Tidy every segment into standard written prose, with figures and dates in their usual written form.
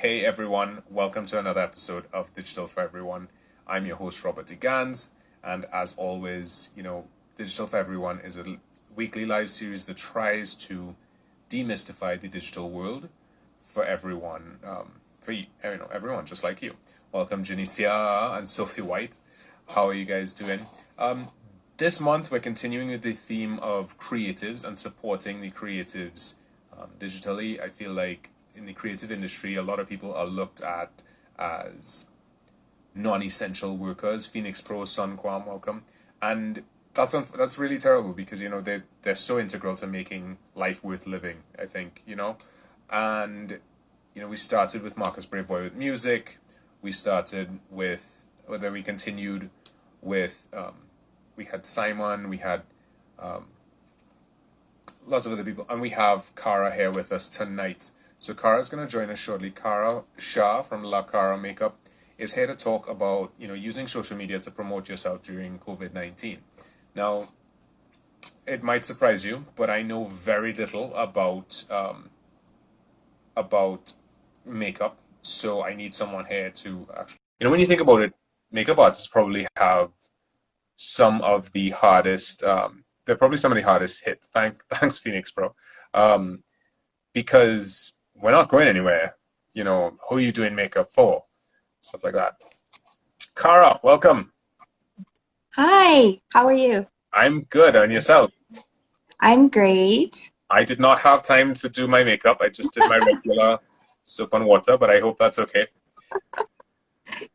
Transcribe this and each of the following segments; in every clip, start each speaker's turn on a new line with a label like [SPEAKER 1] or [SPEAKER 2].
[SPEAKER 1] Hey everyone, welcome to another episode of Digital for Everyone. I'm your host Robert DeGans, and as always, Digital for Everyone is a weekly live series that tries to demystify the digital world for everyone, everyone just like you. Welcome Janicia and Sophie White. How are you guys doing? This month we're continuing with the theme of creatives and supporting the creatives digitally. I feel like in the creative industry, a lot of people are looked at as non-essential workers. Phoenix Pro, Sunquam, welcome, and that's really terrible because they're so integral to making life worth living. I think and we started with Marcus Brayboy with music. We started with then we continued with we had Simon, we had lots of other people, and we have Karah here with us tonight. So Karah is going to join us shortly. Karah Shah from Cara Makeup is here to talk about using social media to promote yourself during COVID-19. Now, it might surprise you, but I know very little about makeup, so I need someone here to actually. When you think about it, makeup artists probably have some of the hardest. They're probably some of the hardest hits. Thanks, Phoenix Pro, because we're not going anywhere. Who are you doing makeup for? Stuff like that. Karah, welcome.
[SPEAKER 2] Hi, how are you?
[SPEAKER 1] I'm good. And yourself?
[SPEAKER 2] I'm great.
[SPEAKER 1] I did not have time to do my makeup. I just did my regular soap and water, but I hope that's okay.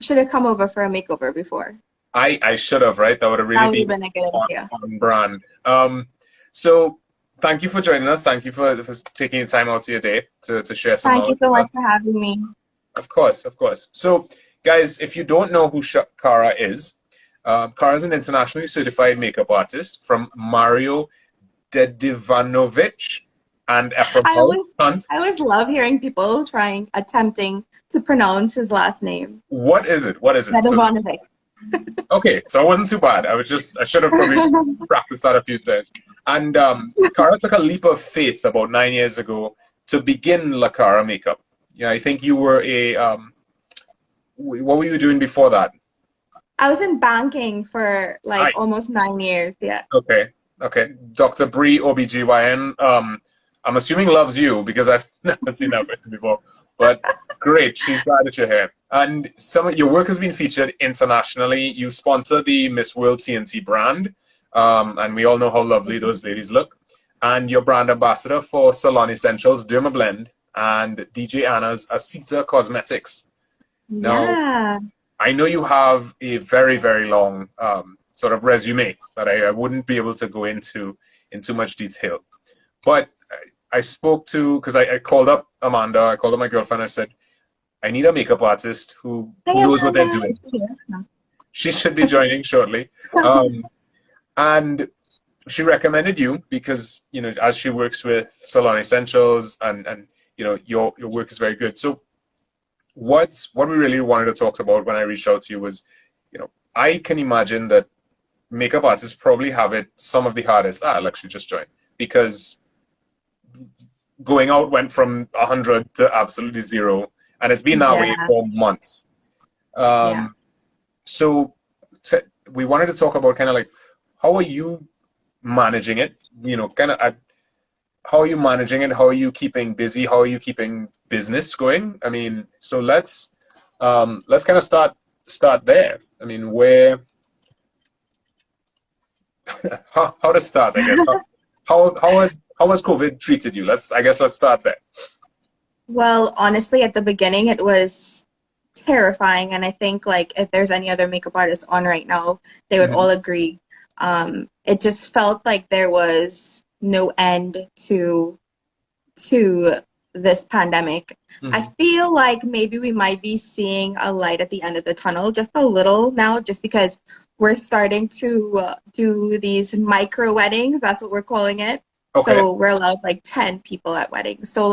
[SPEAKER 2] Should have come over for a makeover before.
[SPEAKER 1] I should have, right? That would have
[SPEAKER 2] That
[SPEAKER 1] really
[SPEAKER 2] would have been a good idea.
[SPEAKER 1] on brand. So thank you for joining us. Thank you for taking the time out of your day to share some
[SPEAKER 2] Thank you
[SPEAKER 1] knowledge
[SPEAKER 2] so
[SPEAKER 1] with
[SPEAKER 2] much
[SPEAKER 1] us.
[SPEAKER 2] for having me.
[SPEAKER 1] Of course, of course. So, guys, if you don't know who Karah is, Karah is an internationally certified makeup artist from Mario Dedivanovic and Ephraim
[SPEAKER 2] I always,
[SPEAKER 1] Hunt.
[SPEAKER 2] I always love hearing people attempting to pronounce his last name.
[SPEAKER 1] What is it? What is it? So,
[SPEAKER 2] Radovanovic.
[SPEAKER 1] okay, so it wasn't too bad. I should have probably practiced that a few times. And Karah took a leap of faith about 9 years ago to begin La Cara Makeup. Yeah, I think you were what were you doing before that?
[SPEAKER 2] I was in banking for
[SPEAKER 1] Hi.
[SPEAKER 2] almost 9 years. Yeah.
[SPEAKER 1] Okay. Dr. Bree OBGYN, I'm assuming loves you because I've never seen that written before. But great, she's glad that you're here. And some of your work has been featured internationally. You sponsor the Miss World TNT brand, and we all know how lovely those ladies look. And you're brand ambassador for Salon Essentials, Dermablend, and DJ Anna's Asita Cosmetics. Now,
[SPEAKER 2] Yeah.
[SPEAKER 1] I know you have a very, very long sort of resume that I wouldn't be able to go into in too much detail. But I spoke to, because I called up Amanda, I called up my girlfriend, I said, I need a makeup artist who
[SPEAKER 2] Hey,
[SPEAKER 1] knows what they're
[SPEAKER 2] Amanda.
[SPEAKER 1] doing. She should be joining shortly. And she recommended you because, as she works with Salon Essentials and your work is very good. So what we really wanted to talk about when I reached out to you was, I can imagine that makeup artists probably have it some of the hardest. I'll actually just join because going out went from 100 to absolutely zero, and it's been that way
[SPEAKER 2] Yeah.
[SPEAKER 1] for months.
[SPEAKER 2] Yeah.
[SPEAKER 1] So we wanted to talk about kind of like how are you managing it? How are you managing it? How are you keeping busy? How are you keeping business going? I mean, so let's kind of start there. I mean, where how to start? I guess how has COVID treated you? Let's start there.
[SPEAKER 2] Well, honestly, at the beginning, it was terrifying, and I think if there's any other makeup artists on right now, they would all agree. It just felt like there was no end to this pandemic. I feel like maybe we might be seeing a light at the end of the tunnel, just a little now, just because we're starting to do these micro weddings. That's what we're calling it.
[SPEAKER 1] Okay.
[SPEAKER 2] So we're allowed 10 people at weddings. So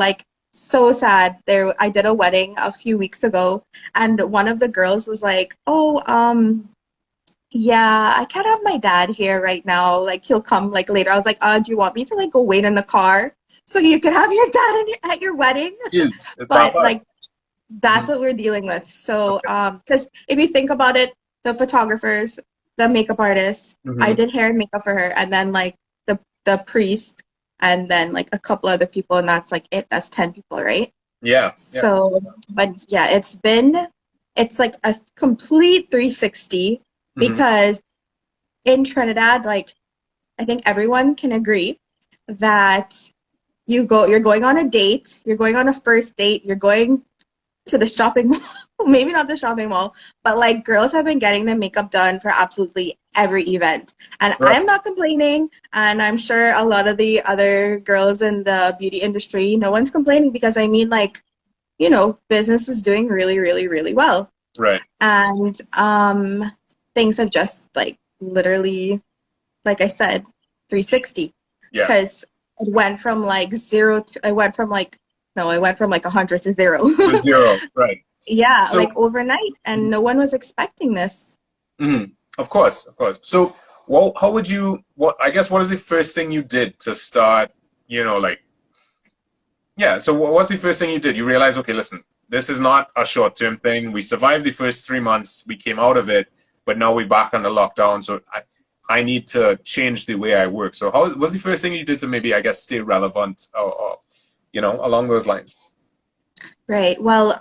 [SPEAKER 2] so sad. I did a wedding a few weeks ago, and one of the girls was like, "Oh, yeah, I can't have my dad here right now. He'll come later." I was like, "Do you want me to go wait in the car so you can have your dad at your wedding?"
[SPEAKER 1] Yes, it's
[SPEAKER 2] But
[SPEAKER 1] that bad.
[SPEAKER 2] that's what we're dealing with. So, because if you think about it, the photographers, the makeup artists, I
[SPEAKER 1] Mm-hmm.
[SPEAKER 2] did hair and makeup for her, and then like the priest, and then like a couple other people, and that's like it. That's 10 people, right?
[SPEAKER 1] Yeah, yeah.
[SPEAKER 2] So, but yeah, it's like a complete 360
[SPEAKER 1] Mm-hmm.
[SPEAKER 2] because in Trinidad, like I think everyone can agree that you're going on a date, you're going on a first date, you're going to the shopping mall. Maybe not the shopping mall, but like girls have been getting their makeup done for absolutely every event. And
[SPEAKER 1] Right,
[SPEAKER 2] I'm not complaining. And I'm sure a lot of the other girls in the beauty industry, no one's complaining because I mean, like, business was doing really, really, really well.
[SPEAKER 1] right.
[SPEAKER 2] And things have just like literally, like I said, 360.
[SPEAKER 1] Yeah,
[SPEAKER 2] Because it went from like zero to, I went from like, no, I went from like 100 to zero.
[SPEAKER 1] the zero, right.
[SPEAKER 2] Yeah,
[SPEAKER 1] So,
[SPEAKER 2] like overnight, and no one was expecting this.
[SPEAKER 1] mhm, of course, of course. So, well, how would you, I guess, what is the first thing you did to start, like, yeah, so what's the first thing you did? You realized, okay, listen, this is not a short-term thing. We survived the first 3 months, we came out of it, but now we're back under lockdown, so I need to change the way I work. So, how what's the first thing you did to maybe, I guess, stay relevant or along those lines?
[SPEAKER 2] Right. Well,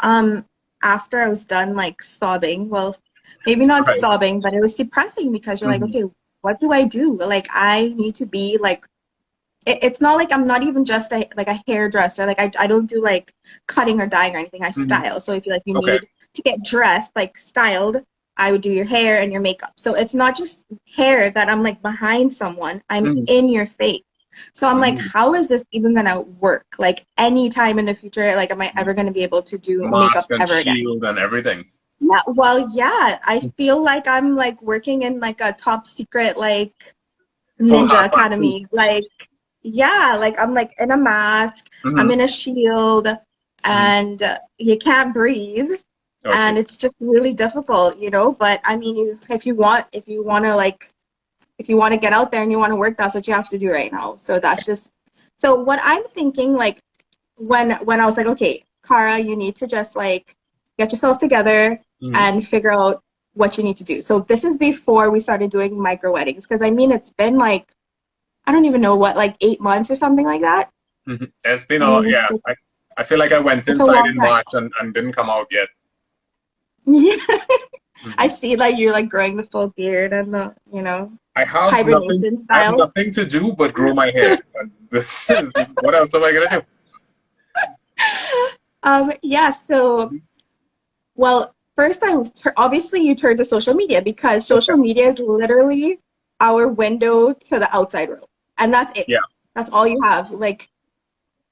[SPEAKER 2] after I was done like sobbing, well, maybe not
[SPEAKER 1] Right.
[SPEAKER 2] sobbing, but it was depressing because you're like,
[SPEAKER 1] Hmm.
[SPEAKER 2] okay, what do I do? Like, I need to be like, it's not like I'm not even just like a hairdresser. Like, I don't do like cutting or dyeing or anything. I
[SPEAKER 1] Hmm.
[SPEAKER 2] style. So if you like, you
[SPEAKER 1] Okay.
[SPEAKER 2] need to get dressed, like styled, I would do your hair and your makeup. So it's not just hair that I'm like behind someone. I'm
[SPEAKER 1] Hmm.
[SPEAKER 2] in your face. So I'm like,
[SPEAKER 1] Hmm.
[SPEAKER 2] how is this even gonna work? Like any time in the future, like am I ever gonna be able to do
[SPEAKER 1] Mask
[SPEAKER 2] makeup
[SPEAKER 1] and
[SPEAKER 2] ever again?
[SPEAKER 1] shield and everything.
[SPEAKER 2] Yeah, well, yeah, I feel like I'm like working in like a top secret like
[SPEAKER 1] Full
[SPEAKER 2] ninja
[SPEAKER 1] hard party.
[SPEAKER 2] academy. Like, yeah, like I'm like in a mask, I'm
[SPEAKER 1] Hmm.
[SPEAKER 2] in a shield,
[SPEAKER 1] Hmm.
[SPEAKER 2] and you can't breathe,
[SPEAKER 1] Oh, I see.
[SPEAKER 2] and it's just really difficult. But I mean, if you want to get out there and you want to work, that's what you have to do right now. So that's just so what I'm thinking. Like when I was like, okay, Cara, you need to just like get yourself together
[SPEAKER 1] Hmm.
[SPEAKER 2] and figure out what you need to do. So this is before we started doing micro weddings because I mean it's been like I don't even know what like 8 months or something like that.
[SPEAKER 1] Hmm. It's been
[SPEAKER 2] I
[SPEAKER 1] all,
[SPEAKER 2] mean
[SPEAKER 1] yeah. I feel like I went
[SPEAKER 2] it's a
[SPEAKER 1] inside
[SPEAKER 2] long
[SPEAKER 1] in
[SPEAKER 2] time.
[SPEAKER 1] March and didn't come out yet.
[SPEAKER 2] Yeah. I
[SPEAKER 1] Hmm.
[SPEAKER 2] see like you're like growing the full beard and the hibernation
[SPEAKER 1] I have
[SPEAKER 2] style.
[SPEAKER 1] nothing to do but grow my hair. And this is, what else am I gonna do?
[SPEAKER 2] Yeah, so well, first obviously you turn to social media because
[SPEAKER 1] Okay.
[SPEAKER 2] social media is literally our window to the outside world. And that's
[SPEAKER 1] Yeah.
[SPEAKER 2] it. That's all you have. Like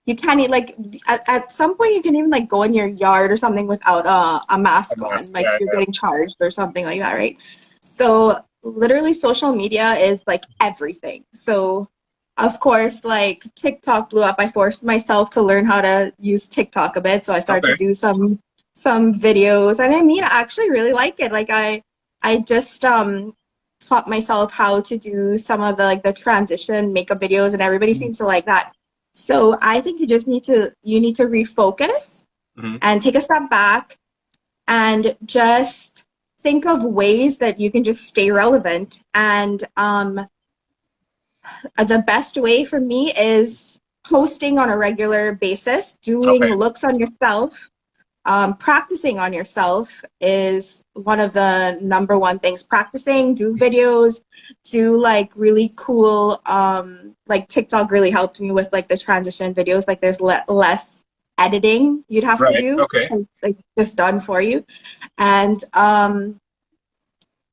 [SPEAKER 2] you can't like at some point you can even like go in your yard or something without a
[SPEAKER 1] A
[SPEAKER 2] mask on.
[SPEAKER 1] mask.
[SPEAKER 2] Like
[SPEAKER 1] Yeah,
[SPEAKER 2] you're
[SPEAKER 1] yeah.
[SPEAKER 2] getting charged or something like that, right? So literally social media is like everything. So of course, like TikTok blew up. I forced myself to learn how to use TikTok a bit, so I started to
[SPEAKER 1] Okay.
[SPEAKER 2] do some videos, and I mean, I actually really like it. Like I just taught myself how to do some of the like the transition makeup videos, and everybody seems to like that. So I think you need to refocus
[SPEAKER 1] Mm-hmm.
[SPEAKER 2] and take a step back and just think of ways that you can just stay relevant. And the best way for me is posting on a regular basis, doing
[SPEAKER 1] Okay.
[SPEAKER 2] looks on yourself. Practicing on yourself is one of the number one things. Practicing, do videos, do like really cool, like TikTok really helped me with like the transition videos. Like there's less editing you'd have to
[SPEAKER 1] Right.
[SPEAKER 2] do,
[SPEAKER 1] Okay.
[SPEAKER 2] like just done for you. And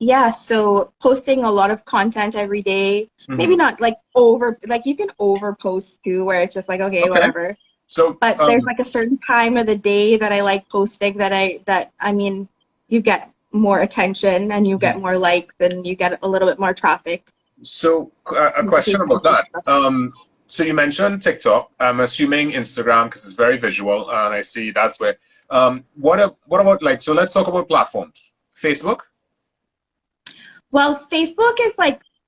[SPEAKER 2] yeah, so posting a lot of content every day. Maybe
[SPEAKER 1] Hmm.
[SPEAKER 2] not like you can over post too, where it's just like, okay,
[SPEAKER 1] Okay.
[SPEAKER 2] whatever.
[SPEAKER 1] So,
[SPEAKER 2] But there's like a certain time of the day that I like posting that I mean, you get more attention and you get
[SPEAKER 1] mhm.
[SPEAKER 2] more likes and you get a little bit more traffic.
[SPEAKER 1] So, a question about
[SPEAKER 2] Notifications and
[SPEAKER 1] that.
[SPEAKER 2] stuff.
[SPEAKER 1] So you mentioned TikTok. I'm assuming Instagram because it's very visual, and I see that's where. What about like? So let's talk about platforms. Facebook.
[SPEAKER 2] Well,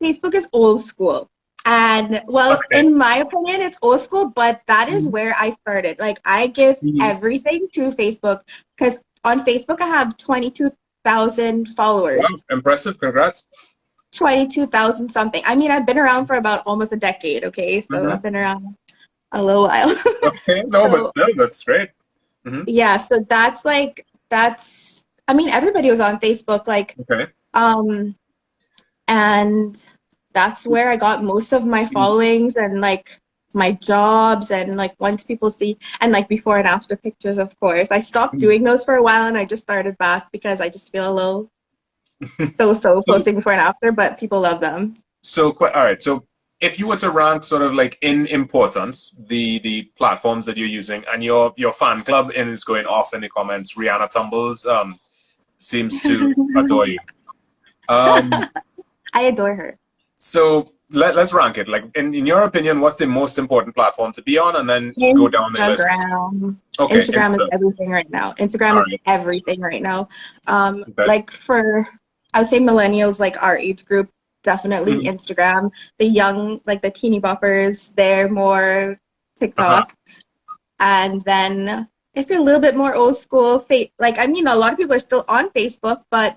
[SPEAKER 2] Facebook is old school. And well,
[SPEAKER 1] Okay.
[SPEAKER 2] in my opinion, it's old school, but that is where I started. Like I give
[SPEAKER 1] Mhm.
[SPEAKER 2] everything to Facebook because on Facebook I have 22,000
[SPEAKER 1] Wow,
[SPEAKER 2] followers.
[SPEAKER 1] impressive. Congrats.
[SPEAKER 2] 22,000 something. I mean, I've been around for about almost a decade, okay? So
[SPEAKER 1] Hmm.
[SPEAKER 2] I've been around a little while.
[SPEAKER 1] Okay, no, but
[SPEAKER 2] So
[SPEAKER 1] no, that's great. Hmm.
[SPEAKER 2] yeah, so that's I mean, everybody was on Facebook, like
[SPEAKER 1] Okay.
[SPEAKER 2] um and that's where I got most of my
[SPEAKER 1] Mhm.
[SPEAKER 2] followings and like my jobs and like once people see and like before and after pictures, of course. I stopped
[SPEAKER 1] Mhm.
[SPEAKER 2] doing those for a while and I just started back because I just feel a little so
[SPEAKER 1] So,
[SPEAKER 2] posting before and after, but people love them.
[SPEAKER 1] all right. So, if you were to rank sort of like in importance the platforms that you're using, and your fan club is going off in the comments, Rihanna Tumbles seems to adore you. Um,
[SPEAKER 2] I adore her.
[SPEAKER 1] so let's rank it. Like in your opinion, what's the most important platform to be on, and then go down the list.
[SPEAKER 2] Instagram.
[SPEAKER 1] Okay,
[SPEAKER 2] Instagram is
[SPEAKER 1] Insta.
[SPEAKER 2] everything right now. Instagram
[SPEAKER 1] All
[SPEAKER 2] is
[SPEAKER 1] right.
[SPEAKER 2] everything right now.
[SPEAKER 1] Okay.
[SPEAKER 2] Like for I would say millennials, like our age group, definitely
[SPEAKER 1] Mhm.
[SPEAKER 2] Instagram. The young, like the teeny boppers, they're more
[SPEAKER 1] Uh-huh.
[SPEAKER 2] TikTok. And then if you're a little bit more old school, like I mean, a lot of people are still on Facebook, but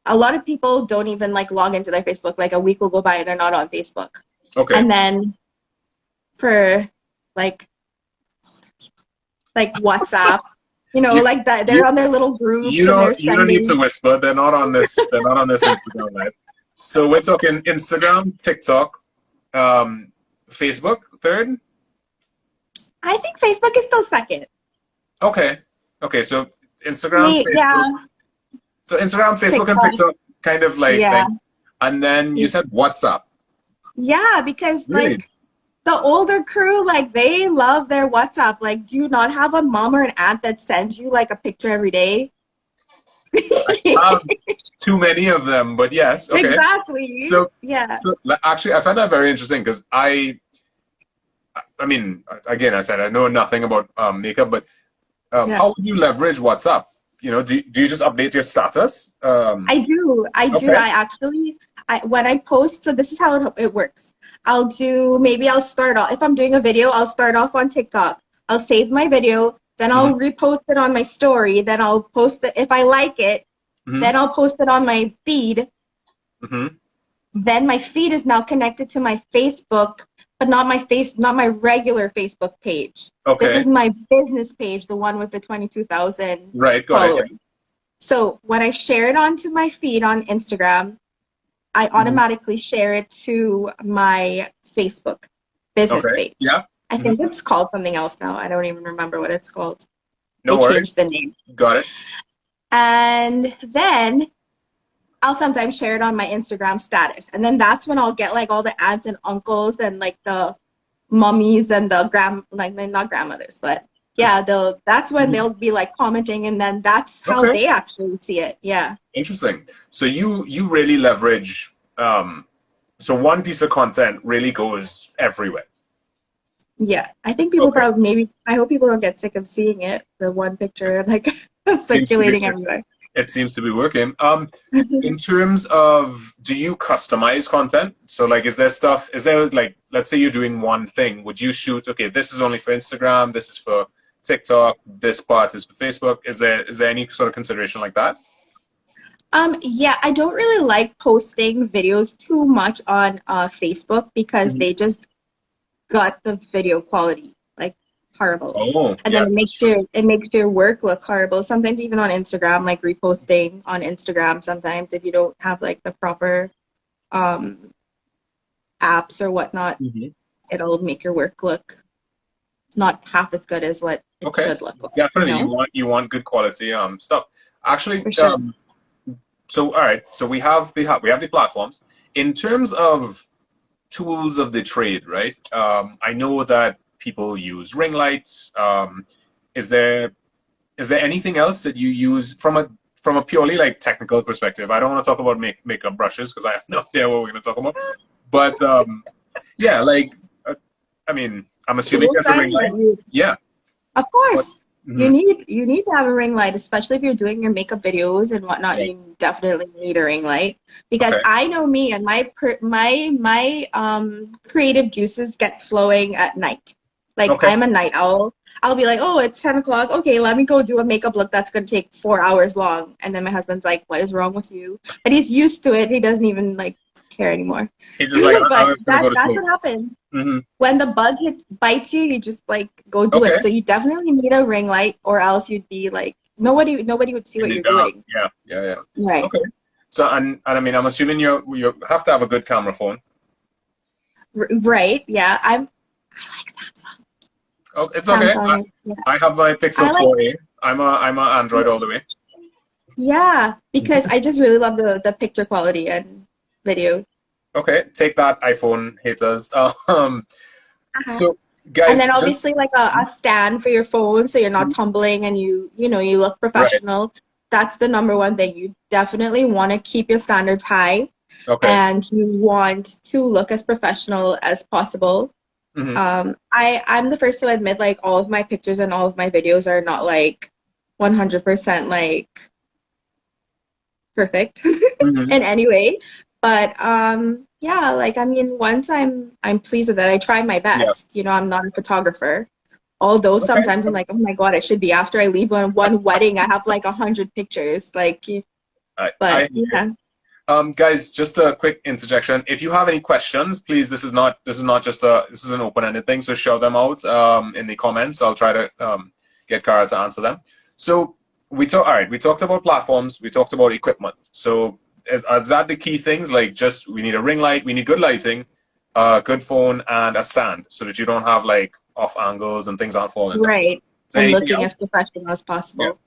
[SPEAKER 2] a lot of people don't even like log into their Facebook. Like a week will go by and they're not on Facebook.
[SPEAKER 1] Okay.
[SPEAKER 2] And then for like WhatsApp,
[SPEAKER 1] You
[SPEAKER 2] like that they're
[SPEAKER 1] you
[SPEAKER 2] on their little
[SPEAKER 1] you
[SPEAKER 2] groups and they're
[SPEAKER 1] don't need to
[SPEAKER 2] sending.
[SPEAKER 1] whisper. They're not on this. They're not on this Instagram live. So we're talking Instagram, TikTok, Facebook, third.
[SPEAKER 2] I think Facebook is still second.
[SPEAKER 1] Okay. Okay. So Instagram,
[SPEAKER 2] Me,
[SPEAKER 1] Facebook.
[SPEAKER 2] yeah,
[SPEAKER 1] So Instagram, Facebook, and
[SPEAKER 2] TikTok,
[SPEAKER 1] TikTok kind of like
[SPEAKER 2] yeah,
[SPEAKER 1] thing. And then you said WhatsApp.
[SPEAKER 2] yeah, because
[SPEAKER 1] Really?
[SPEAKER 2] like the older crew, like they love their WhatsApp. Like, do you not have a mom or an aunt that sends you like a picture every day?
[SPEAKER 1] Have too many of them, but yes. Okay.
[SPEAKER 2] Exactly.
[SPEAKER 1] So
[SPEAKER 2] Yeah,
[SPEAKER 1] actually, I find that very interesting because I mean, again, I said I know nothing about makeup, but
[SPEAKER 2] yeah.
[SPEAKER 1] how would you leverage WhatsApp? You know, do you just update your status?
[SPEAKER 2] I do. I do.
[SPEAKER 1] Okay.
[SPEAKER 2] I actually, when I post, so this is how it works. Maybe I'll start off, if I'm doing a video, I'll start off on TikTok. I'll save my video, then
[SPEAKER 1] Hmm.
[SPEAKER 2] I'll repost it on my story, then I'll post it. If I like it,
[SPEAKER 1] Hmm.
[SPEAKER 2] then I'll post it on my feed.
[SPEAKER 1] Hmm.
[SPEAKER 2] Then my feed is now connected to my Facebook, but not my regular Facebook page. This
[SPEAKER 1] Okay.
[SPEAKER 2] is my business page, the one with the 22,000
[SPEAKER 1] Right. Got it.
[SPEAKER 2] followers. So when I share it onto my feed on Instagram, I
[SPEAKER 1] Yeah. Hmm.
[SPEAKER 2] automatically share it to my Facebook business
[SPEAKER 1] Okay.
[SPEAKER 2] page.
[SPEAKER 1] Yeah.
[SPEAKER 2] I
[SPEAKER 1] Hmm.
[SPEAKER 2] think it's called something else now. I don't even remember what it's called.
[SPEAKER 1] No
[SPEAKER 2] They
[SPEAKER 1] worries.
[SPEAKER 2] changed the name.
[SPEAKER 1] Got it.
[SPEAKER 2] And then I'll sometimes share it on my Instagram status. And then that's when I'll get like all the aunts and uncles and like the mummies and the like not grandmothers, but yeah, that's when
[SPEAKER 1] Mhm.
[SPEAKER 2] they'll be like commenting and then that's how
[SPEAKER 1] Okay.
[SPEAKER 2] they actually see it. Yeah.
[SPEAKER 1] Interesting. So you really leverage. So one piece of content really goes everywhere.
[SPEAKER 2] Yeah, I think people
[SPEAKER 1] Okay.
[SPEAKER 2] probably maybe I hope people don't get sick of seeing it, the one picture like
[SPEAKER 1] Seems to be.
[SPEAKER 2] circulating everywhere.
[SPEAKER 1] It seems to be working. In terms of, do you customize content? So, like, is there, like, let's say you're doing one thing, would you shoot, okay, this is only for Instagram, this is for TikTok, this part is for Facebook? Is there any sort of consideration like that?
[SPEAKER 2] Yeah, I don't really like posting videos too much on Facebook because
[SPEAKER 1] Mhm.
[SPEAKER 2] they just got the video quality like horrible.
[SPEAKER 1] Oh,
[SPEAKER 2] And then
[SPEAKER 1] yes, that's true.
[SPEAKER 2] it makes your work look horrible. Sometimes even on Instagram, like reposting on Instagram sometimes if you don't have like the proper um apps or whatnot,
[SPEAKER 1] Mhm.
[SPEAKER 2] it'll make your work look not half as good as what it
[SPEAKER 1] Okay,
[SPEAKER 2] should look like,
[SPEAKER 1] definitely. You want good quality stuff. Actually,
[SPEAKER 2] for sure.
[SPEAKER 1] so all right, so we have the platforms in terms of tools of the trade, right? I know that people use ring lights. Is there is there anything else that you use from a purely like technical perspective? I don't want to talk about makeup brushes because I have no idea what we're going to talk about. But yeah, like I mean, I'm assuming
[SPEAKER 2] Tools
[SPEAKER 1] there's a ring
[SPEAKER 2] then
[SPEAKER 1] light.
[SPEAKER 2] that you,
[SPEAKER 1] Yeah,
[SPEAKER 2] of
[SPEAKER 1] but
[SPEAKER 2] course. You
[SPEAKER 1] Hmm.
[SPEAKER 2] need to have a ring light, especially if you're doing your makeup videos and whatnot.
[SPEAKER 1] Right.
[SPEAKER 2] You definitely need a ring light because
[SPEAKER 1] Okay.
[SPEAKER 2] I know me and my creative juices get flowing at night. Like
[SPEAKER 1] Okay.
[SPEAKER 2] I'm a night owl. I'll be like, oh, it's 10 o'clock. Okay, let me go do a makeup look that's gonna take 4 hours long. And then my husband's like, what is wrong with you? But he's used to it. He doesn't even like care anymore.
[SPEAKER 1] He's just like, I'm
[SPEAKER 2] But
[SPEAKER 1] just gonna go to
[SPEAKER 2] that's
[SPEAKER 1] sleep.
[SPEAKER 2] what happens
[SPEAKER 1] Hmm.
[SPEAKER 2] when the bug bites you, you just like go do
[SPEAKER 1] Okay.
[SPEAKER 2] it. So you definitely need a ring light, or else you'd be like nobody would see
[SPEAKER 1] In
[SPEAKER 2] what
[SPEAKER 1] the
[SPEAKER 2] you're
[SPEAKER 1] dark.
[SPEAKER 2] doing.
[SPEAKER 1] Yeah. Yeah. Yeah.
[SPEAKER 2] Right.
[SPEAKER 1] Okay. So, and I mean, I'm assuming you have to have a good camera phone.
[SPEAKER 2] Right. Yeah. I like Samsung.
[SPEAKER 1] Oh, it's okay.
[SPEAKER 2] Samsung is yeah.
[SPEAKER 1] I have my Pixel
[SPEAKER 2] I like
[SPEAKER 1] 4a. I'm a Android all the way.
[SPEAKER 2] yeah because I just really love the picture quality and video.
[SPEAKER 1] Okay, take that, iPhone haters.
[SPEAKER 2] Uh-huh.
[SPEAKER 1] So
[SPEAKER 2] And
[SPEAKER 1] guys,
[SPEAKER 2] then
[SPEAKER 1] just
[SPEAKER 2] obviously like a stand for your phone so you're not tumbling and you look
[SPEAKER 1] right.
[SPEAKER 2] professional. That's the number one thing. You definitely want to keep your standards high
[SPEAKER 1] Okay.
[SPEAKER 2] and you want to look as professional as possible.
[SPEAKER 1] Hmm.
[SPEAKER 2] I'm the first to admit like all of my pictures and all of my videos are not like 100% like perfect
[SPEAKER 1] Hmm.
[SPEAKER 2] in any way. But yeah, like I mean once I'm pleased with it, I try my
[SPEAKER 1] Yeah.
[SPEAKER 2] best. I'm not a photographer. Although
[SPEAKER 1] Okay.
[SPEAKER 2] sometimes I'm like, oh my God, it should be after I leave one wedding, I have like 100 pictures. Like
[SPEAKER 1] I
[SPEAKER 2] but yeah.
[SPEAKER 1] guys, just a quick interjection. If you have any questions, please, this is not just this is an open-ended thing, so shout them out in the comments. I'll try to get Cara to answer them. So all right, we talked about platforms, we talked about equipment. So is that the key things? Like just we need a ring light, we need good lighting, good phone, and a stand so that you don't have like off angles and things aren't falling down.
[SPEAKER 2] Right.
[SPEAKER 1] Is there
[SPEAKER 2] And
[SPEAKER 1] anything
[SPEAKER 2] looking
[SPEAKER 1] else?
[SPEAKER 2] as professional as
[SPEAKER 1] Yeah.
[SPEAKER 2] possible.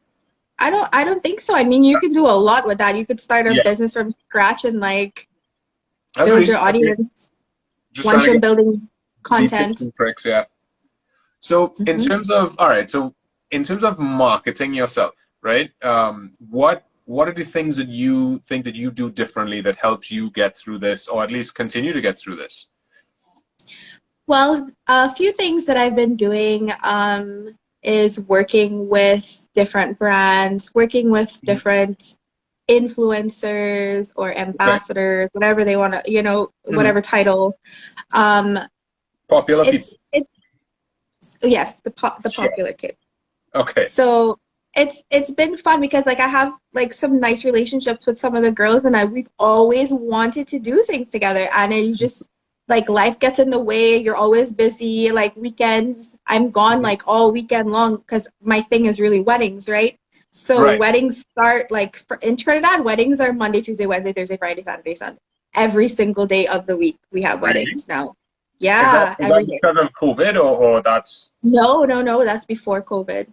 [SPEAKER 2] I don't think so. I mean, you can do a lot with that. You could start a
[SPEAKER 1] Yeah.
[SPEAKER 2] business from scratch and like build
[SPEAKER 1] Agreed.
[SPEAKER 2] your
[SPEAKER 1] Agreed.
[SPEAKER 2] audience
[SPEAKER 1] Just trying
[SPEAKER 2] once
[SPEAKER 1] to
[SPEAKER 2] you're
[SPEAKER 1] get
[SPEAKER 2] building
[SPEAKER 1] the tips
[SPEAKER 2] content.
[SPEAKER 1] and tricks. Yeah. So in
[SPEAKER 2] Hmm.
[SPEAKER 1] terms of all right, so in terms of marketing yourself, right? What are the things that you think that you do differently that helps you get through this, or at least continue to get through this?
[SPEAKER 2] Well, a few things that I've been doing is working with different brands, working with
[SPEAKER 1] Mhm.
[SPEAKER 2] different influencers or
[SPEAKER 1] Okay.
[SPEAKER 2] ambassadors, whatever they want to,
[SPEAKER 1] Hmm.
[SPEAKER 2] whatever title. Um,
[SPEAKER 1] Popular people.
[SPEAKER 2] it's yes, the
[SPEAKER 1] Sure.
[SPEAKER 2] popular kid.
[SPEAKER 1] Okay.
[SPEAKER 2] So it's been fun because like I have like some nice relationships with some of the girls and we've always wanted to do things together and then you just like life gets in the way, you're always busy, like weekends I'm gone
[SPEAKER 1] Mhm.
[SPEAKER 2] like all weekend long because my thing is really weddings, right? So
[SPEAKER 1] Right.
[SPEAKER 2] weddings start like in Trinidad, weddings are Monday, Tuesday, Wednesday, Thursday, Friday, Saturday, Sunday. Every single day of the week we have
[SPEAKER 1] Really?
[SPEAKER 2] weddings now.
[SPEAKER 1] Is that
[SPEAKER 2] Yeah,
[SPEAKER 1] is
[SPEAKER 2] every
[SPEAKER 1] that
[SPEAKER 2] day.
[SPEAKER 1] because of COVID, or that's
[SPEAKER 2] No, no, no, that's before COVID.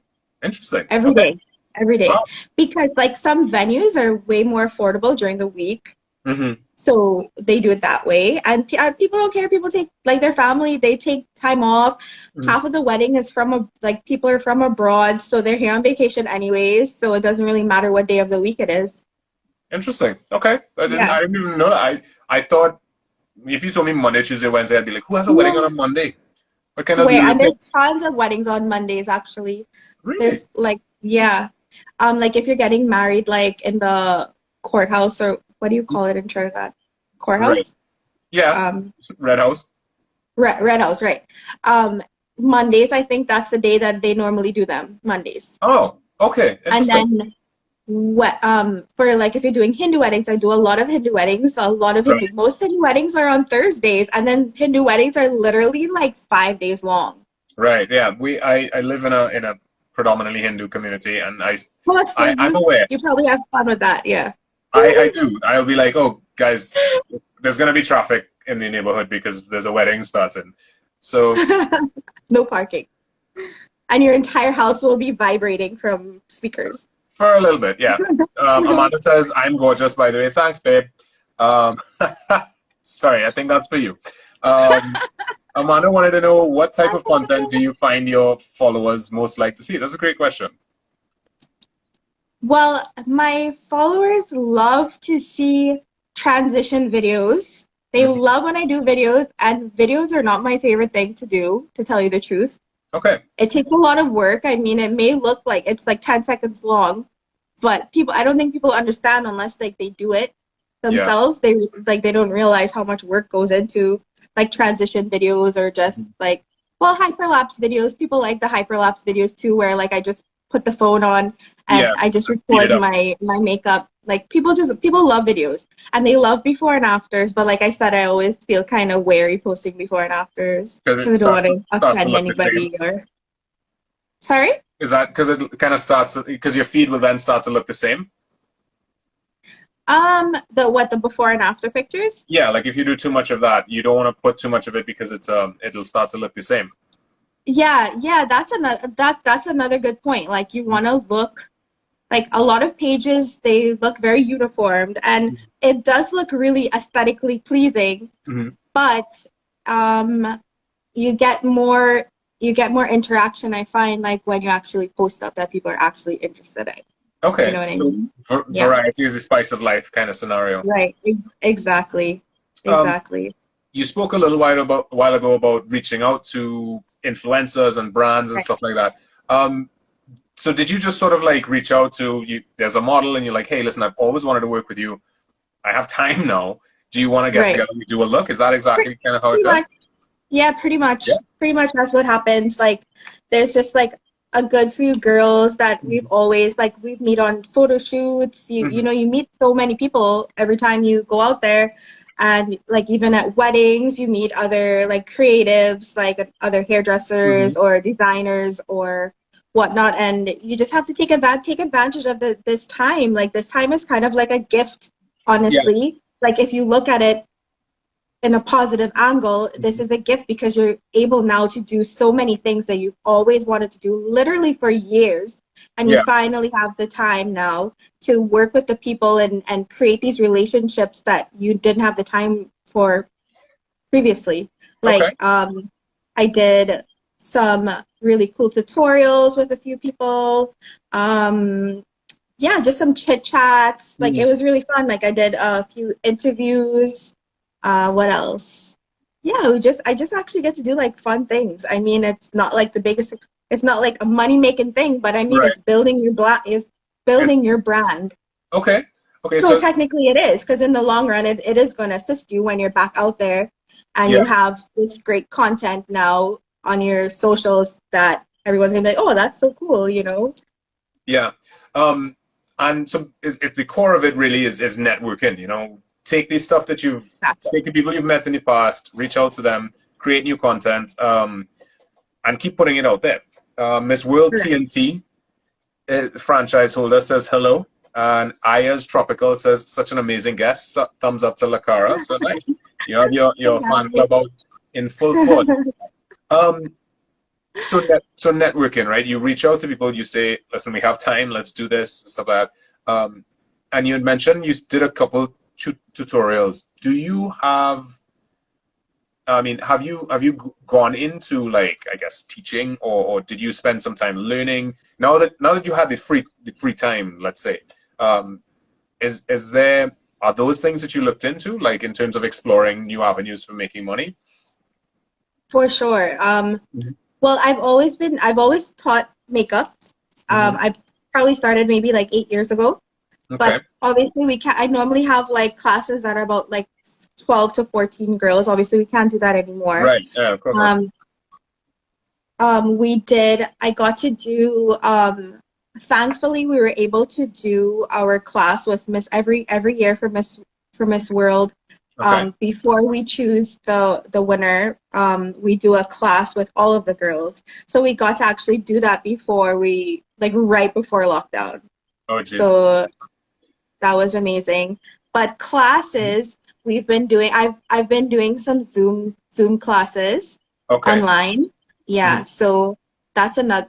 [SPEAKER 1] interesting?
[SPEAKER 2] Every
[SPEAKER 1] Okay.
[SPEAKER 2] day, every day.
[SPEAKER 1] Wow.
[SPEAKER 2] Because like some venues are way more affordable during the week.
[SPEAKER 1] Hmm.
[SPEAKER 2] So they do it that way. And people don't care. People take like their family, they take time off.
[SPEAKER 1] Hmm.
[SPEAKER 2] Half of the wedding is from like people are from abroad, so they're here on vacation anyways. So it doesn't really matter what day of the week it is.
[SPEAKER 1] Interesting. Okay. I didn't.
[SPEAKER 2] Yeah.
[SPEAKER 1] I didn't even know that. I thought if you told me Monday, Tuesday, Wednesday, I'd be like, who has a wedding on
[SPEAKER 2] No,
[SPEAKER 1] a Monday? What kind of
[SPEAKER 2] swear. And there's
[SPEAKER 1] lunatics?
[SPEAKER 2] tons of weddings on Mondays actually.
[SPEAKER 1] Really?
[SPEAKER 2] There's like yeah. Like if you're getting married like in the courthouse or what do you call it in Trinidad?
[SPEAKER 1] Right.
[SPEAKER 2] Courthouse?
[SPEAKER 1] Yeah.
[SPEAKER 2] Um,
[SPEAKER 1] Red House.
[SPEAKER 2] Red House, right. Um, Mondays, I think that's the day that they normally do them, Mondays.
[SPEAKER 1] Oh, okay.
[SPEAKER 2] And
[SPEAKER 1] Interesting.
[SPEAKER 2] then what for like if you're doing Hindu weddings, I do a lot of Hindu weddings, a lot of Hindu.
[SPEAKER 1] Right.
[SPEAKER 2] Most Hindu weddings are on Thursdays, and then Hindu weddings are literally like 5 days long.
[SPEAKER 1] Right. Yeah. I live in a predominantly Hindu community, and
[SPEAKER 2] Well, so
[SPEAKER 1] I'm
[SPEAKER 2] you
[SPEAKER 1] aware.
[SPEAKER 2] you probably have fun with that, yeah.
[SPEAKER 1] I do. I'll be like, oh, guys, there's gonna be traffic in the neighborhood because there's a wedding starting. So
[SPEAKER 2] No parking. And your entire house will be vibrating from speakers.
[SPEAKER 1] for a little bit, yeah. Amanda says, I'm gorgeous, by the way. Thanks, babe. Um, sorry, I think that's for you. Um, Amanda wanted to know what type of content do you find your followers most like to see? That's a great question.
[SPEAKER 2] Well, my followers love to see transition videos. They
[SPEAKER 1] Hmm.
[SPEAKER 2] love when I do videos, and videos are not my favorite thing to do, to tell you the truth.
[SPEAKER 1] Okay.
[SPEAKER 2] It takes a lot of work. I mean, it may look like it's like 10 seconds long, but I don't think people understand unless like they do it
[SPEAKER 1] Yeah.
[SPEAKER 2] themselves. They don't realize how much work goes into like transition videos or just like, well, hyperlapse videos. People like the hyperlapse videos too, where like I just put the phone on and
[SPEAKER 1] Yeah.
[SPEAKER 2] I just
[SPEAKER 1] Speed it
[SPEAKER 2] record
[SPEAKER 1] up.
[SPEAKER 2] my makeup. Like people love videos and they love before and afters, but like I said, I always feel kind of wary posting before and afters
[SPEAKER 1] Because
[SPEAKER 2] because
[SPEAKER 1] it
[SPEAKER 2] I don't want to
[SPEAKER 1] starts to
[SPEAKER 2] offend
[SPEAKER 1] look the same.
[SPEAKER 2] anybody or sorry.
[SPEAKER 1] Is that because it kind of starts, because your feed will then start to look the same?
[SPEAKER 2] The before and after pictures?
[SPEAKER 1] Yeah, like if you do too much of that, you don't want to put too much of it because it'll start to look the same.
[SPEAKER 2] Yeah, that's another good point. Like you want to look like a lot of pages, they look very uniformed and it does look really aesthetically pleasing,
[SPEAKER 1] Mm-hmm.
[SPEAKER 2] but um you get more you get more interaction I find like when you actually post stuff that people are actually interested in. You
[SPEAKER 1] Okay,
[SPEAKER 2] know what I
[SPEAKER 1] so
[SPEAKER 2] mean? Yeah.
[SPEAKER 1] variety is the spice of life kind of scenario.
[SPEAKER 2] Right. Exactly.
[SPEAKER 1] Um,
[SPEAKER 2] Exactly.
[SPEAKER 1] you spoke a while ago about reaching out to influencers and brands and
[SPEAKER 2] Right.
[SPEAKER 1] stuff like that. Um, so did you just sort of like reach out to you? There's a model, and you're like, "Hey, listen, I've always wanted to work with you. I have time now. Do you want to get
[SPEAKER 2] Right.
[SPEAKER 1] together and do a look?" Is that exactly kind of how it
[SPEAKER 2] Pretty
[SPEAKER 1] goes?
[SPEAKER 2] much. Yeah, pretty
[SPEAKER 1] Yeah.
[SPEAKER 2] much. Pretty much that's what happens. Like there's just like a good few girls that we've always like we meet on photo shoots. You
[SPEAKER 1] Hmm.
[SPEAKER 2] know, you meet so many people every time you go out there. And like even at weddings, you meet other like creatives, like other hairdressers
[SPEAKER 1] Hmm.
[SPEAKER 2] or designers or whatnot. And you just have to take advantage of this time. Like this time is kind of like a gift,
[SPEAKER 1] Yeah.
[SPEAKER 2] honestly. Like if you look at it in a positive angle, this is a gift because you're able now to do so many things that you've always wanted to do literally for years. And you
[SPEAKER 1] Yeah.
[SPEAKER 2] finally have the time now to work with the people and create these relationships that you didn't have the time for previously.
[SPEAKER 1] Okay.
[SPEAKER 2] Like, I did some really cool tutorials with a few people. Um, yeah, just some chit chats. Like, it
[SPEAKER 1] Mhm.
[SPEAKER 2] was really fun. Like, I did a few interviews. What else? Yeah, I just actually get to do like fun things. I mean, it's not like a money making thing, but I mean,
[SPEAKER 1] Right.
[SPEAKER 2] it's
[SPEAKER 1] It,
[SPEAKER 2] building your brand.
[SPEAKER 1] okay. Okay.
[SPEAKER 2] So
[SPEAKER 1] So
[SPEAKER 2] technically it is, because in the long run, it is going to assist you when you're back out there and
[SPEAKER 1] yeah.
[SPEAKER 2] you have this great content now on your socials that everyone's going to be like, oh, that's so cool, you know?
[SPEAKER 1] Yeah. Um, and so the core of it really is networking, take this stuff that you've,
[SPEAKER 2] That's it.
[SPEAKER 1] take the people you've met in the past, reach out to them, create new content, and keep putting it out there. Miss World
[SPEAKER 2] Correct.
[SPEAKER 1] TNT, franchise holder, says hello. And Aya's Tropical says, such an amazing guest. Thumbs up to La Cara. So nice. You have your fan club out in full force. Um, so networking, right? You reach out to people, you say, listen, we have time, let's do this, stuff like that. And you had mentioned you did a couple tutorials. Do you have, I mean, have you gone into like, I guess, teaching, or did you spend some time learning? Now that you had the free time, let's say, um, is there, are those things that you looked into, like in terms of exploring new avenues for making money?
[SPEAKER 2] For sure.
[SPEAKER 1] Mhm.
[SPEAKER 2] Well, I've always taught makeup.
[SPEAKER 1] Mhm.
[SPEAKER 2] I've probably started maybe like 8 years ago,
[SPEAKER 1] Okay.
[SPEAKER 2] but obviously I normally have like classes that are about like 12 to 14 girls. Obviously we can't do that anymore.
[SPEAKER 1] Right. Yeah, of course not.
[SPEAKER 2] Um, I got to do, thankfully we were able to do our class with every year for Miss World.
[SPEAKER 1] Okay.
[SPEAKER 2] Before we choose the winner, we do a class with all of the girls. So we got to actually do that before like right before lockdown.
[SPEAKER 1] Oh, geez.
[SPEAKER 2] So that was amazing. But classes, I've been doing some Zoom classes
[SPEAKER 1] Okay.
[SPEAKER 2] online. Yeah,
[SPEAKER 1] Mhm.
[SPEAKER 2] so that's a
[SPEAKER 1] Okay.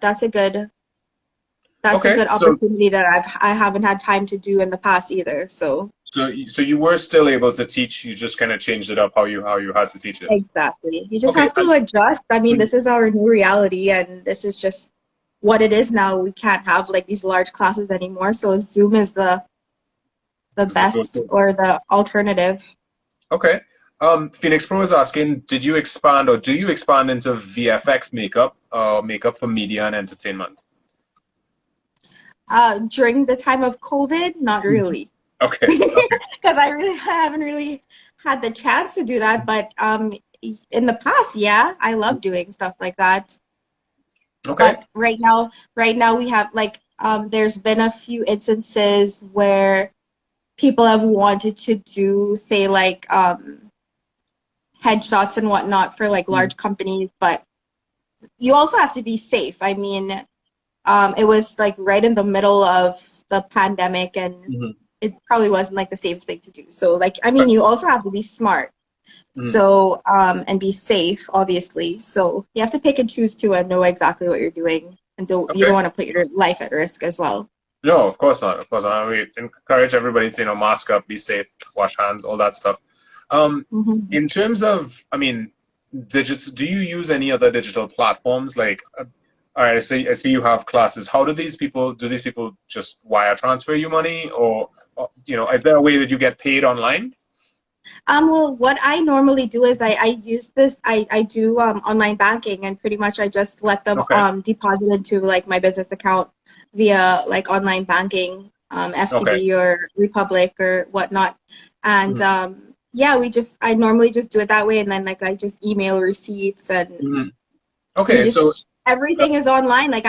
[SPEAKER 2] good
[SPEAKER 1] So
[SPEAKER 2] opportunity that I haven't had time to do in the past either. So
[SPEAKER 1] so you were still able to teach. You just kind of changed it up how you had to teach it.
[SPEAKER 2] exactly. You just
[SPEAKER 1] Okay.
[SPEAKER 2] have to adjust. I mean,
[SPEAKER 1] Mhm.
[SPEAKER 2] this is our new reality and this is just what it is now. We can't have like these large classes anymore. So Zoom is the
[SPEAKER 1] Is the
[SPEAKER 2] best
[SPEAKER 1] go-to.
[SPEAKER 2] or the alternative.
[SPEAKER 1] Okay. Phoenix Pro is asking, did you expand or do you expand into VFX makeup, makeup for media and entertainment?
[SPEAKER 2] During the time of COVID, not
[SPEAKER 1] Mhm.
[SPEAKER 2] really,
[SPEAKER 1] Okay. Okay.
[SPEAKER 2] because I haven't really had the chance to do that. But in the past, yeah, I love doing stuff like that.
[SPEAKER 1] Okay.
[SPEAKER 2] But right now we have like there's been a few instances where people have wanted to do, say, like headshots and whatnot for like
[SPEAKER 1] Mhm.
[SPEAKER 2] large companies, but you also have to be safe. I mean, it was like right in the middle of the pandemic, and
[SPEAKER 1] Mhm.
[SPEAKER 2] it probably wasn't like the safest thing to do. So, like, I
[SPEAKER 1] Right.
[SPEAKER 2] mean, you also have to be smart.
[SPEAKER 1] Mhm.
[SPEAKER 2] So, and be safe, obviously. So you have to pick and choose too and know exactly what you're doing, and you
[SPEAKER 1] Okay.
[SPEAKER 2] don't want to put your life at risk as well.
[SPEAKER 1] No, of course not. Of course not. We encourage everybody to, mask up, be safe, wash hands, all that stuff. Um,
[SPEAKER 2] Hmm.
[SPEAKER 1] in terms of, digital, do you use any other digital platforms? Like, all right, I see you have classes. How do these people just wire transfer you money, or is there a way that you get paid online?
[SPEAKER 2] Well, what I normally do is I use this, I do online banking, and pretty much I just let them
[SPEAKER 1] Okay.
[SPEAKER 2] deposit into like my business account via like online banking,
[SPEAKER 1] Okay.
[SPEAKER 2] FCB or Republic or whatnot. And
[SPEAKER 1] Mhm.
[SPEAKER 2] yeah, I normally just do it that way. And then like I just email receipts, and
[SPEAKER 1] Mhm.
[SPEAKER 2] we
[SPEAKER 1] Okay. So,
[SPEAKER 2] just everything is online. Like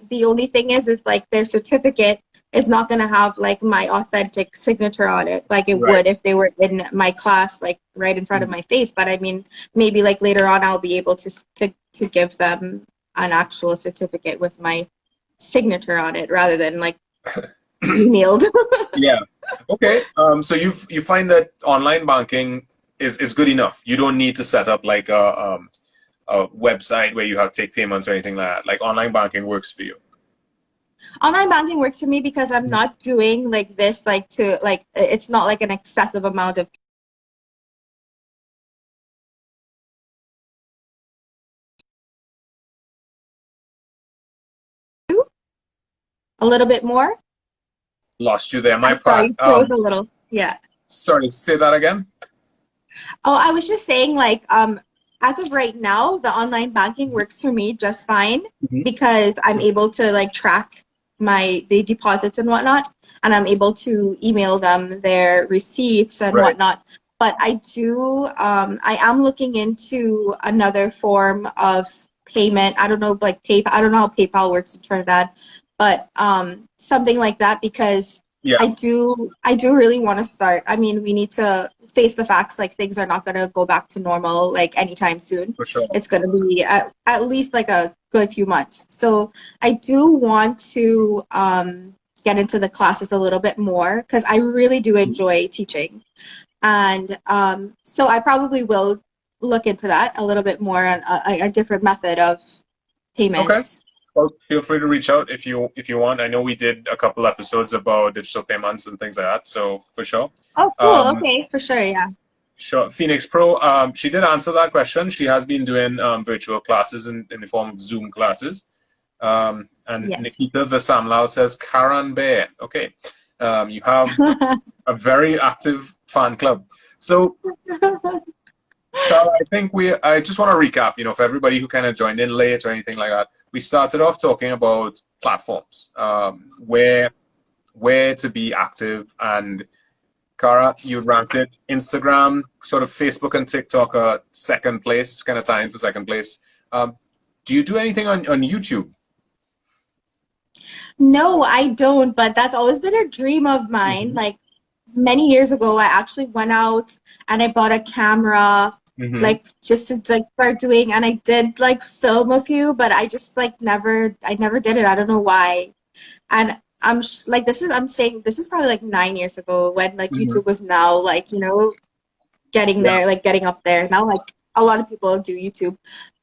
[SPEAKER 2] the only thing is like their certificate is not going to have like my authentic signature on it like it
[SPEAKER 1] right.
[SPEAKER 2] would if they were in my class like right in front of
[SPEAKER 1] Mhm.
[SPEAKER 2] my face. But I mean, maybe like later on I'll be able to give them an actual certificate with my signature on it rather than like emailed.
[SPEAKER 1] Yeah. Okay. So you find that online banking is good enough. You don't need to set up like a website where you have to take payments or anything like that. Like online banking works for you.
[SPEAKER 2] Online banking works for me because I'm not doing like this like to like it's not like an excessive amount of a little bit more.
[SPEAKER 1] Lost you there. My
[SPEAKER 2] I'm sorry,
[SPEAKER 1] part.
[SPEAKER 2] you froze a little. Yeah.
[SPEAKER 1] Sorry. Say that again.
[SPEAKER 2] Oh, I was just saying, like, as of right now, the online banking works for me just fine
[SPEAKER 1] Mhm.
[SPEAKER 2] because I'm able to like track the deposits and whatnot, and I'm able to email them their receipts and
[SPEAKER 1] Right.
[SPEAKER 2] whatnot. But I am looking into another form of payment. I don't know, like PayPal. I don't know how PayPal works in Trinidad, but something like that because
[SPEAKER 1] Yeah.
[SPEAKER 2] I do really want to start. I mean, we need to face the facts like things are not going to go back to normal like anytime soon.
[SPEAKER 1] For sure.
[SPEAKER 2] It's going to be at least like a good few months. So I do want to get into the classes a little bit more because I really do enjoy teaching. And so I probably will look into that a little bit more on a different method of
[SPEAKER 1] Okay.
[SPEAKER 2] payment.
[SPEAKER 1] Well, feel free to reach out if you want. I know we did a couple episodes about digital payments and things like that. So for sure.
[SPEAKER 2] Oh, cool.
[SPEAKER 1] Um,
[SPEAKER 2] Okay, for sure. Yeah.
[SPEAKER 1] Sure. Phoenix Pro, she did answer that question. She has been doing virtual classes in the form of Zoom classes. And
[SPEAKER 2] Yes.
[SPEAKER 1] Nikita Vasamlal says, Karan Bear. Okay. You have a very active fan club. So, Cara, I just want to recap, for everybody who kind of joined in late or anything like that. We started off talking about platforms, where to be active, and Cara, you ranked it Instagram, sort of Facebook and TikTok are second place, kind of tying for second place. Um, do you do anything on YouTube?
[SPEAKER 2] No, I don't, but that's always been a dream of mine.
[SPEAKER 1] Hmm.
[SPEAKER 2] Like many years ago, I actually went out and I bought a camera,
[SPEAKER 1] Hmm.
[SPEAKER 2] like just to like start doing, and I did like film a few, but I just like I never did it. I don't know why. And like I'm saying this is probably like 9 years ago when like
[SPEAKER 1] Hmm.
[SPEAKER 2] YouTube was now like, getting
[SPEAKER 1] Yeah,
[SPEAKER 2] there, like getting up there. Now like a lot of people do YouTube,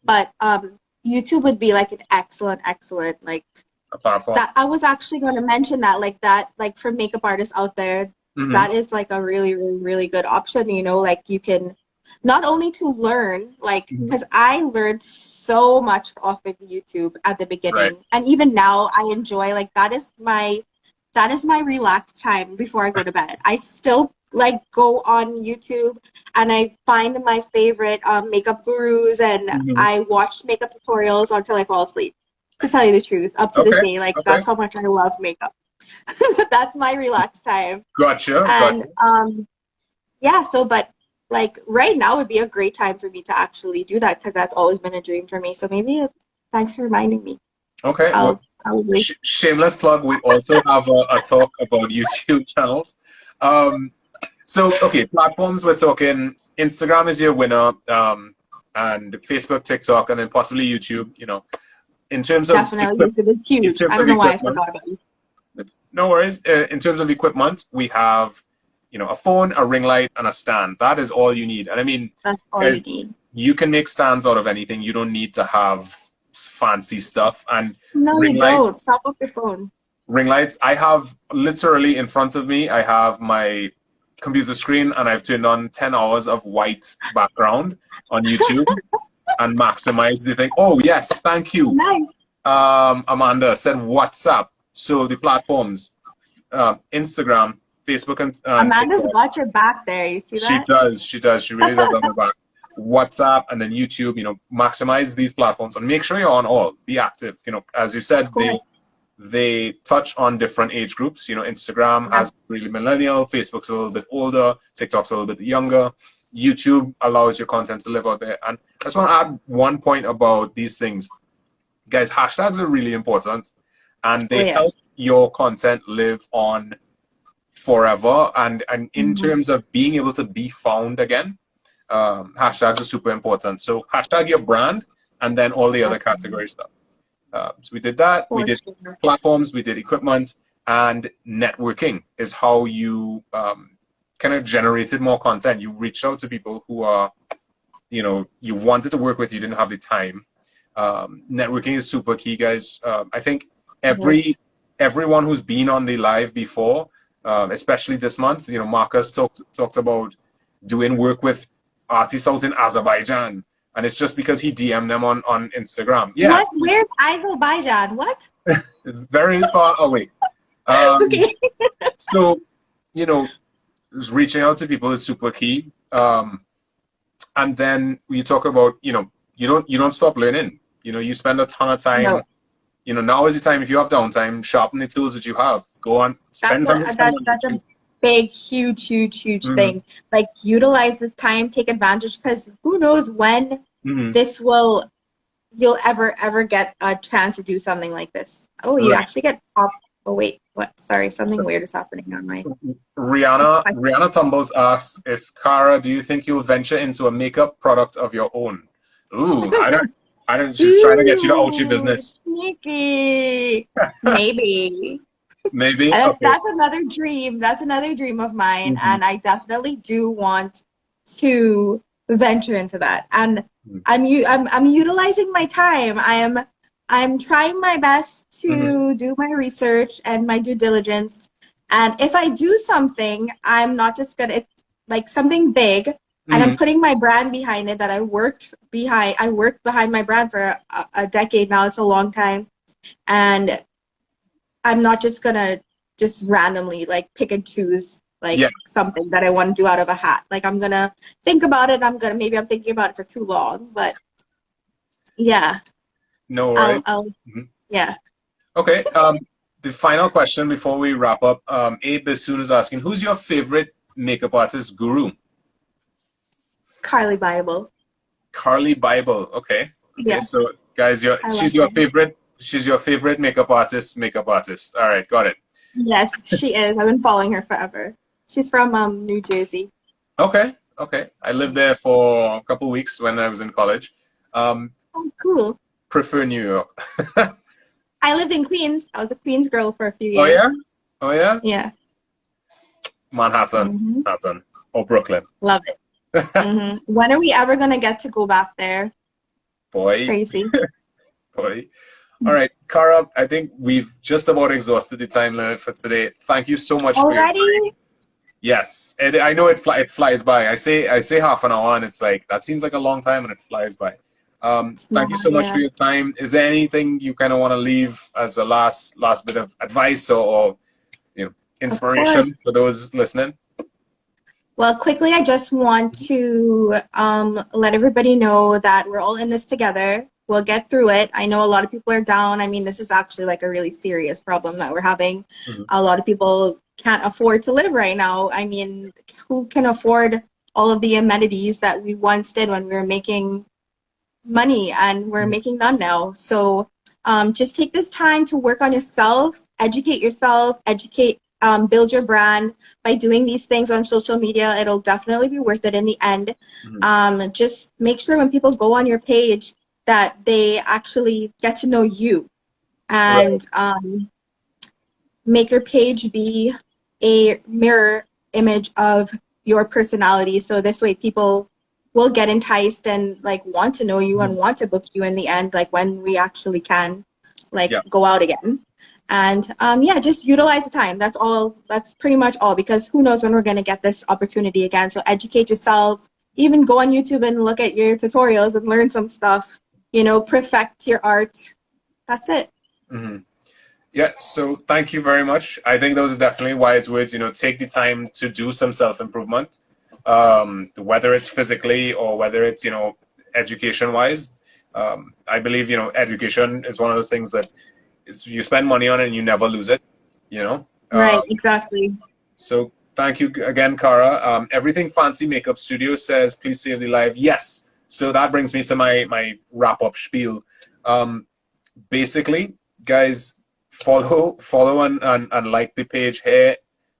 [SPEAKER 2] but YouTube would be like an excellent like
[SPEAKER 1] a platform.
[SPEAKER 2] that I was actually going to mention that like for makeup artists out there,
[SPEAKER 1] Hmm.
[SPEAKER 2] that is like a really good option. Like you can not only to learn, like
[SPEAKER 1] Hmm.
[SPEAKER 2] because I learned so much off of YouTube at the
[SPEAKER 1] Right.
[SPEAKER 2] beginning, and even now I enjoy like that is my that is my relaxed time before I go to bed. I still like go on YouTube and I find my favorite makeup gurus and
[SPEAKER 1] Mhm.
[SPEAKER 2] I watch makeup tutorials until I fall asleep. To tell you the truth, up to this
[SPEAKER 1] Okay.
[SPEAKER 2] day, like
[SPEAKER 1] Okay.
[SPEAKER 2] that's how much I love makeup. That's my relaxed time.
[SPEAKER 1] Gotcha.
[SPEAKER 2] And
[SPEAKER 1] Gotcha.
[SPEAKER 2] yeah, so but like right now would be a great time for me to actually do that because that's always been a dream for me. So maybe thanks for reminding me.
[SPEAKER 1] Okay. Well,
[SPEAKER 2] I'll probably.
[SPEAKER 1] shameless plug. We also have a talk about YouTube channels. Um, so, okay, platforms. We're talking Instagram is your winner, and Facebook, TikTok, and then possibly YouTube. You know, in terms of
[SPEAKER 2] Definitely, YouTube is
[SPEAKER 1] in
[SPEAKER 2] huge.
[SPEAKER 1] terms
[SPEAKER 2] I
[SPEAKER 1] of
[SPEAKER 2] don't know why I
[SPEAKER 1] equipment,
[SPEAKER 2] forgot about you.
[SPEAKER 1] no worries. In terms of equipment, we have, a phone, a ring light, and a stand. That is all you need. And I mean,
[SPEAKER 2] That's all you
[SPEAKER 1] guys,
[SPEAKER 2] need.
[SPEAKER 1] you can make stands out of anything. You don't need to have fancy stuff. And
[SPEAKER 2] No,
[SPEAKER 1] ring
[SPEAKER 2] you don't.
[SPEAKER 1] lights,
[SPEAKER 2] Stop off your phone.
[SPEAKER 1] ring lights. I have literally in front of me. I have my computer screen, and I've turned on 10 hours of white background on YouTube and maximize the thing. Oh yes, thank you.
[SPEAKER 2] Nice.
[SPEAKER 1] Amanda said WhatsApp. So the platforms, Instagram, Facebook, and
[SPEAKER 2] Amanda's
[SPEAKER 1] TikTok.
[SPEAKER 2] got your back there. You see
[SPEAKER 1] She
[SPEAKER 2] that?
[SPEAKER 1] does. She does. She really does have my back. WhatsApp and then YouTube. Maximize these platforms and make sure you're on all. Be active. As you
[SPEAKER 2] Of
[SPEAKER 1] said, they
[SPEAKER 2] course.
[SPEAKER 1] they touch on different age groups. Instagram
[SPEAKER 2] Yeah.
[SPEAKER 1] has really millennial. Facebook's a little bit older. TikTok's a little bit younger. YouTube allows your content to live out there. And I just want to add one point about these things, guys. Hashtags are really important, and
[SPEAKER 2] Oh
[SPEAKER 1] they
[SPEAKER 2] yeah.
[SPEAKER 1] help your content live on forever. And in
[SPEAKER 2] Mhm.
[SPEAKER 1] terms of being able to be found again, hashtags are super important. So hashtag your brand, and then all the other
[SPEAKER 2] Definitely.
[SPEAKER 1] category stuff. So we did that. We
[SPEAKER 2] For
[SPEAKER 1] did
[SPEAKER 2] sure.
[SPEAKER 1] platforms. We did equipment, and networking is how you kind of generated more content. You reached out to people who are, you wanted to work with. You didn't have the time. Networking is super key, guys. I think
[SPEAKER 2] Yes.
[SPEAKER 1] everyone who's been on the live before, especially this month, Marcus talked about doing work with artists out in Azerbaijan, and it's just because he DM'd them on Instagram. Yeah,
[SPEAKER 2] What? Where's Azerbaijan? What?
[SPEAKER 1] it's very far away. Um,
[SPEAKER 2] Okay.
[SPEAKER 1] so reaching out to people is super key. And then you talk about, you don't stop learning. You spend a ton of time.
[SPEAKER 2] No.
[SPEAKER 1] Now is the time. If you have downtime, sharpen the tools that you have. Go on,
[SPEAKER 2] That's
[SPEAKER 1] spend some
[SPEAKER 2] a
[SPEAKER 1] time
[SPEAKER 2] that
[SPEAKER 1] on
[SPEAKER 2] that's a
[SPEAKER 1] YouTube.
[SPEAKER 2] big, huge, huge, huge
[SPEAKER 1] Hmm.
[SPEAKER 2] thing. Like utilize this time, take advantage, because who knows when
[SPEAKER 1] Hmm.
[SPEAKER 2] this will you'll ever get a chance to do something like this. Oh, you
[SPEAKER 1] Right.
[SPEAKER 2] actually get pop. Oh wait, what? Sorry, something weird is happening on my.
[SPEAKER 1] Rihanna Tumbles asked if Cara, do you think you'll venture into a makeup product of your own? Ooh, I don't. She's trying to get you to out your
[SPEAKER 2] Ooh,
[SPEAKER 1] business.
[SPEAKER 2] sneaky. Maybe.
[SPEAKER 1] Maybe.
[SPEAKER 2] And
[SPEAKER 1] Okay.
[SPEAKER 2] that's another dream. That's another dream of mine,
[SPEAKER 1] Hmm.
[SPEAKER 2] and I definitely do want to venture into that. And I'm utilizing my time. I'm trying my best
[SPEAKER 1] Hmm.
[SPEAKER 2] to do my research and my due diligence. And if I do something, I'm not just gonna it's like something big, and I'm
[SPEAKER 1] Hmm.
[SPEAKER 2] putting my brand behind it that I worked behind. I worked behind my brand for a decade now. It's a long time, and I'm not just gonna just randomly like pick and choose like
[SPEAKER 1] Yeah.
[SPEAKER 2] something that I want to do out of a hat. Like I'm gonna think about it. Maybe I'm thinking about it for too long, but yeah,
[SPEAKER 1] No worries.
[SPEAKER 2] I'll
[SPEAKER 1] Mhm.
[SPEAKER 2] yeah.
[SPEAKER 1] Okay. The final question before we wrap up. Abe Bissoon is asking, who's your favorite makeup artist guru?
[SPEAKER 2] Carly Bible.
[SPEAKER 1] Carly Bible. Okay. Okay.
[SPEAKER 2] Yeah,
[SPEAKER 1] So guys,
[SPEAKER 2] I
[SPEAKER 1] she's
[SPEAKER 2] love
[SPEAKER 1] your
[SPEAKER 2] her.
[SPEAKER 1] favorite. She's your favorite makeup artist. Makeup artist. All right. Got it.
[SPEAKER 2] Yes, she is. I've been following her forever. She's from New Jersey.
[SPEAKER 1] Okay. Okay. I lived there for a couple weeks when I was in college. Um,
[SPEAKER 2] Oh, cool.
[SPEAKER 1] prefer New York.
[SPEAKER 2] I lived in Queens. I was a Queens girl for a few
[SPEAKER 1] Oh
[SPEAKER 2] years.
[SPEAKER 1] yeah. Oh yeah.
[SPEAKER 2] Yeah.
[SPEAKER 1] Manhattan. Manhattan. Or Brooklyn.
[SPEAKER 2] Love it. When are we ever gonna get to go back there?
[SPEAKER 1] Boy.
[SPEAKER 2] Crazy.
[SPEAKER 1] Boy. All right, Cara, I think we've just about exhausted the time limit for today. Thank you so much for your time.
[SPEAKER 2] Already?
[SPEAKER 1] Yes, and I know it flies by. I say half an hour, and it's like that seems like a long time, and it flies by.
[SPEAKER 2] It's
[SPEAKER 1] Thank you
[SPEAKER 2] not,
[SPEAKER 1] so much
[SPEAKER 2] yeah.
[SPEAKER 1] for your time. Is there anything you kind of want to leave as a last bit of advice or
[SPEAKER 2] Of course.
[SPEAKER 1] inspiration for those listening?
[SPEAKER 2] Well, quickly, I just want to let everybody know that we're all in this together. We'll get through it. I know a lot of people are down. I mean, this is actually like a really serious problem that we're having.
[SPEAKER 1] Mhm.
[SPEAKER 2] A lot of people can't afford to live right now. I mean, who can afford all of the amenities that we once did when we were making money, and we're making none now? So just take this time to work on yourself, educate, build your brand by doing these things on social media. It'll definitely be worth it in the end.
[SPEAKER 1] Mhm.
[SPEAKER 2] Just make sure when people go on your page that they actually get to know you,
[SPEAKER 1] Right.
[SPEAKER 2] and make your page be a mirror image of your personality. So this way people will get enticed and like want to know you and
[SPEAKER 1] Mhm.
[SPEAKER 2] want to book you in the end, like when we actually can like
[SPEAKER 1] Yeah.
[SPEAKER 2] go out again. And yeah, just utilize the time. That's all. That's pretty much all, because who knows when we're going to get this opportunity again. So educate yourself, even go on YouTube and look at your tutorials and learn some stuff, perfect your art. That's it.
[SPEAKER 1] Mhm. Yeah, so thank you very much. I think those are definitely wise words. Take the time to do some self improvement, whether it's physically or whether it's education wise. I believe education is one of those things that you spend money on and you never lose it. You know.
[SPEAKER 2] Right, exactly.
[SPEAKER 1] So thank you again, Cara. Everything Fancy Makeup Studio says, please save the live. Yes. So that brings me to my wrap up spiel. Um, Basically, guys, follow and like the page here.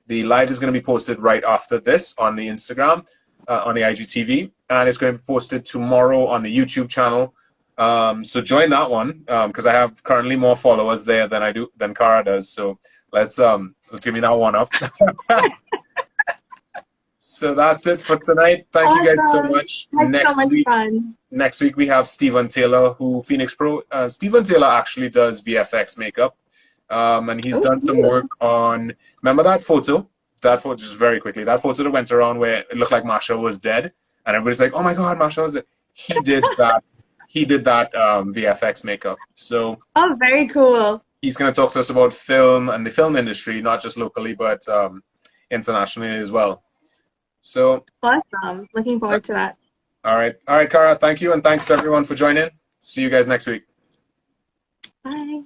[SPEAKER 1] The live is going to be posted right after this on the Instagram, on the IGTV, and it's going to be posted tomorrow on the YouTube channel. So join that one because I have currently more followers there than Cara does. So let's give me that one up. So that's it for tonight. Thank you guys so
[SPEAKER 2] Awesome.
[SPEAKER 1] much.
[SPEAKER 2] Had so much fun.
[SPEAKER 1] Next week we have Stephen Taylor, who Phoenix Pro. Stephen Taylor actually does VFX makeup, and he's
[SPEAKER 2] Oh,
[SPEAKER 1] done some
[SPEAKER 2] cool.
[SPEAKER 1] work on. Remember that photo? That photo, just very quickly. That photo that went around where it looked like Marsha was dead, and everybody's like, "Oh my God, Marsha was dead." He did that. He did that VFX makeup. So
[SPEAKER 2] Oh, very cool.
[SPEAKER 1] he's going to talk to us about film and the film industry, not just locally but internationally as well. So,
[SPEAKER 2] Awesome. Looking
[SPEAKER 1] uh,
[SPEAKER 2] forward to that.
[SPEAKER 1] all right, Cara. Thank you, and thanks everyone for joining. See you guys next week.
[SPEAKER 2] Bye.